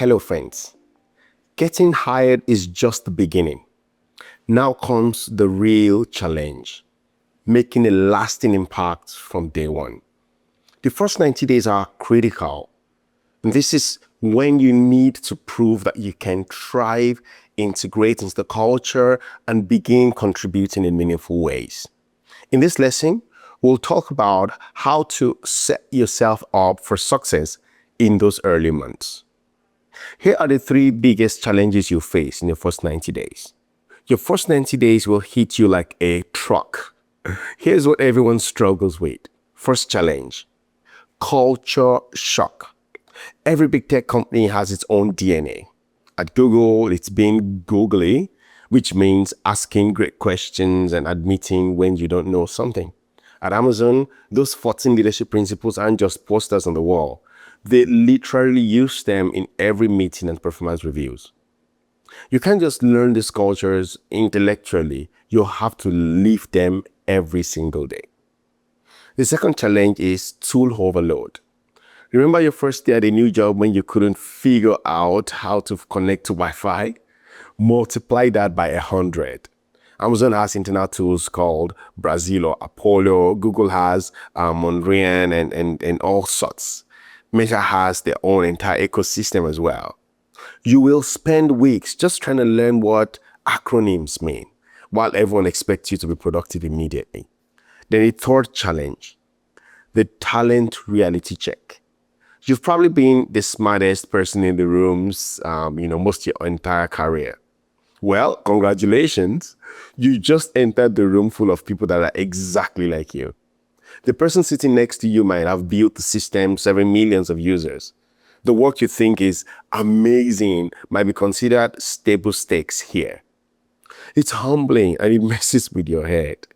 Hello, friends. Getting hired is just the beginning. Now comes the real challenge, making a lasting impact from day one. The first 90 days are critical. And this is when you need to prove that you can thrive, integrate into the culture, and begin contributing in meaningful ways. In this lesson, we'll talk about how to set yourself up for success in those early months. Here are the three biggest challenges you face in your first 90 days. Your first 90 days will hit you like a truck. Here's what everyone struggles with. First challenge, culture shock. Every big tech company has its own DNA. At Google, it's being googly, which means asking great questions and admitting when you don't know something. At Amazon, those 14 leadership principles aren't just posters on the wall. They literally use them in every meeting and performance reviews. You can't just learn these cultures intellectually. You have to live them every single day. The second challenge is tool overload. Remember your first day at a new job when you couldn't figure out how to connect to Wi-Fi? Multiply that by 100. Amazon has internal tools called Brazil or Apollo. Google has Mondrian and all sorts. Meta has their own entire ecosystem as well. You will spend weeks just trying to learn what acronyms mean, while everyone expects you to be productive immediately. Then the third challenge, the talent reality check. You've probably been the smartest person in the rooms, most of your entire career. Well, congratulations. You just entered the room full of people that are exactly like you. The person sitting next to you might have built the system serving millions of users. The work you think is amazing might be considered stable stakes here. It's humbling and it messes with your head.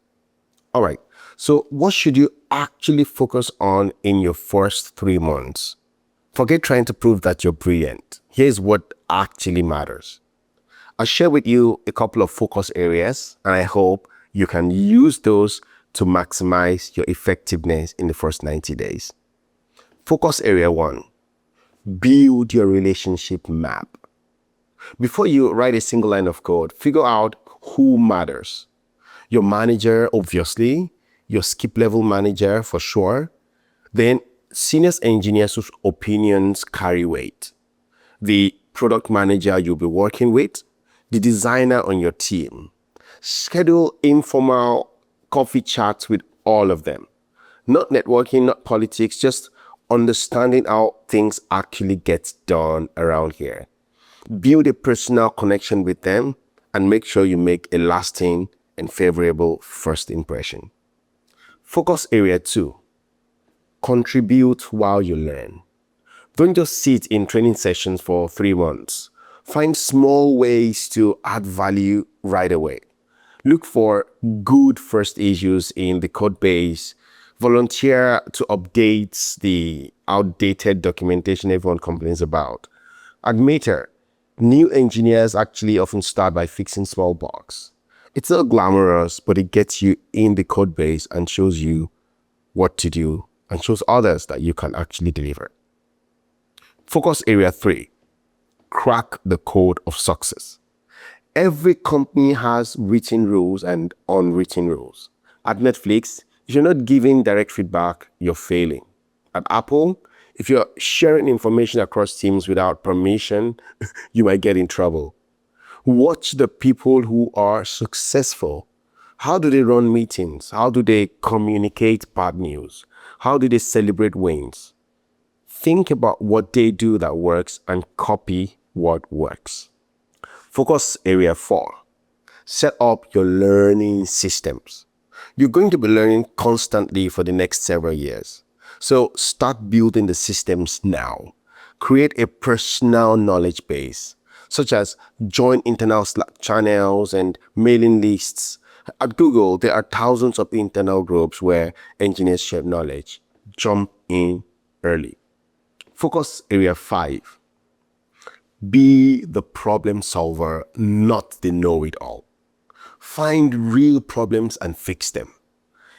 All right, so what should you actually focus on in your first 3 months? Forget trying to prove that you're brilliant. Here's what actually matters. I'll share with you a couple of focus areas, and I hope you can use those to maximize your effectiveness in the first 90 days. Focus area 1, build your relationship map. Before you write a single line of code, figure out who matters. Your manager, obviously, your skip level manager for sure, then senior engineers whose opinions carry weight, the product manager you'll be working with, the designer on your team. Schedule informal coffee chats with all of them. Not networking, not politics, just understanding how things actually get done around here. Build a personal connection with them and make sure you make a lasting and favorable first impression. Focus area 2, contribute while you learn. Don't just sit in training sessions for 3 months. Find small ways to add value right away. Look for good first issues in the code base. Volunteer to update the outdated documentation everyone complains about. Admit it, new engineers actually often start by fixing small bugs. It's not glamorous, but it gets you in the code base and shows you what to do and shows others that you can actually deliver. Focus area 3, crack the code of success. Every company has written rules and unwritten rules. At Netflix, if you're not giving direct feedback, you're failing. At Apple, if you're sharing information across teams without permission, you might get in trouble. Watch the people who are successful. How do they run meetings? How do they communicate bad news? How do they celebrate wins? Think about what they do that works and copy what works. Focus area 4, set up your learning systems. You're going to be learning constantly for the next several years. So start building the systems now. Create a personal knowledge base, such as join internal Slack channels and mailing lists. At Google, there are thousands of internal groups where engineers share knowledge. Jump in early. Focus area 5, be the problem solver, not the know-it-all. Find real problems and fix them.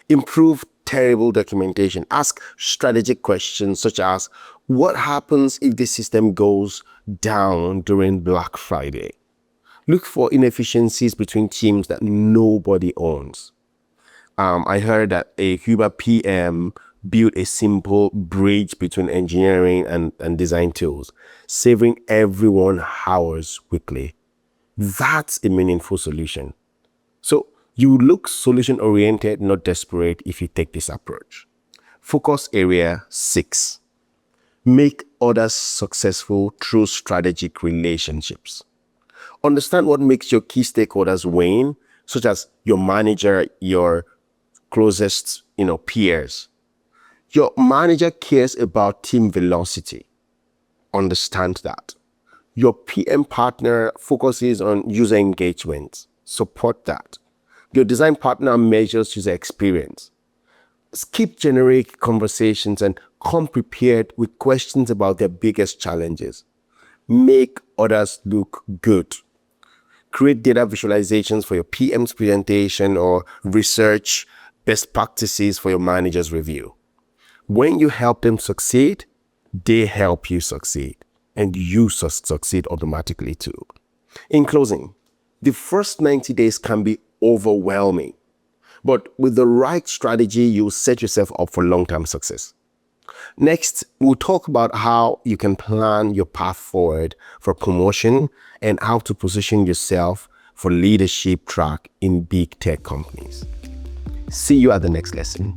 Improve terrible documentation. Ask strategic questions such as, what happens if the system goes down during Black Friday. Look for inefficiencies between teams that nobody owns. I heard that a Cuba PM built a simple bridge between engineering and design tools, saving everyone hours weekly. That's a meaningful solution. So you look solution oriented, not desperate if you take this approach. Focus area 6. Make others successful through strategic relationships. Understand what makes your key stakeholders win, such as your manager, your closest, peers. Your manager cares about team velocity. Understand that. Your PM partner focuses on user engagement. Support that. Your design partner measures user experience. Skip generic conversations and come prepared with questions about their biggest challenges. Make others look good. Create data visualizations for your PM's presentation or research best practices for your manager's review. When you help them succeed, they help you succeed, and you succeed automatically too. In closing, the first 90 days can be overwhelming, but with the right strategy, you'll set yourself up for long-term success. Next, we'll talk about how you can plan your path forward for promotion and how to position yourself for leadership track in big tech companies. See you at the next lesson.